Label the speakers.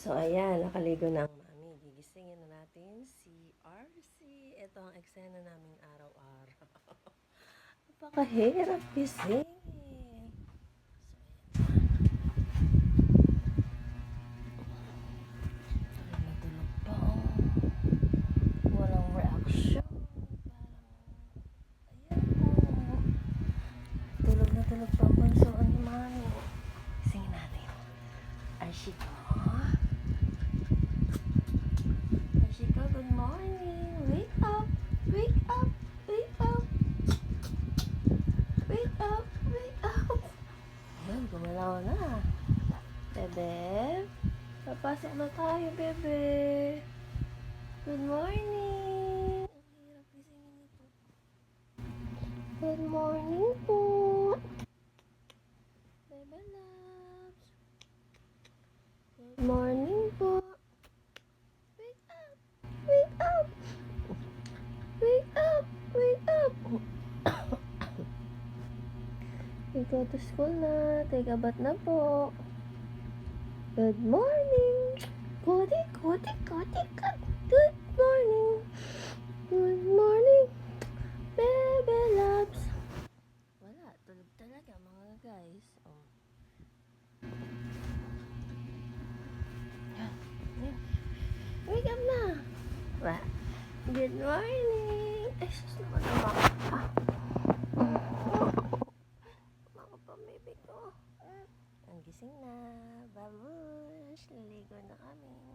Speaker 1: So, ayan, nakaligo na ang mami. Gigisingin na natin si RC. Ito ang eksena naming araw-araw. Napakahirap gisingin. Natulog pa, oh. Walang reaction. Parang, ayan, oh. Tulog pa ang bunsoan ni mami. Gisingin natin. RC ko. Ashika, good morning. Wake up. Wake up. Wake up. Wake up. Wake up. Ayan, gumalaw na. Bebe. Papasok na tayo, bebe. Good morning. Ang hirap gisingin ito. Good morning po. Bebe loves. Good morning po. Wake up. Wake up. Wake up. Wake up. We go to school na. Take a bath na po. Good morning. Kote, kote, kote, kote. Good morning. Good morning. Bebe loves. Wala. Tulog talaga mga guys. Oh. Yan. Yan. Wake up na. Wala. Good morning. Ay, sus naman ang mama pa. Mga pamibig ko. Ang gising na. Babush. Liligo na kami.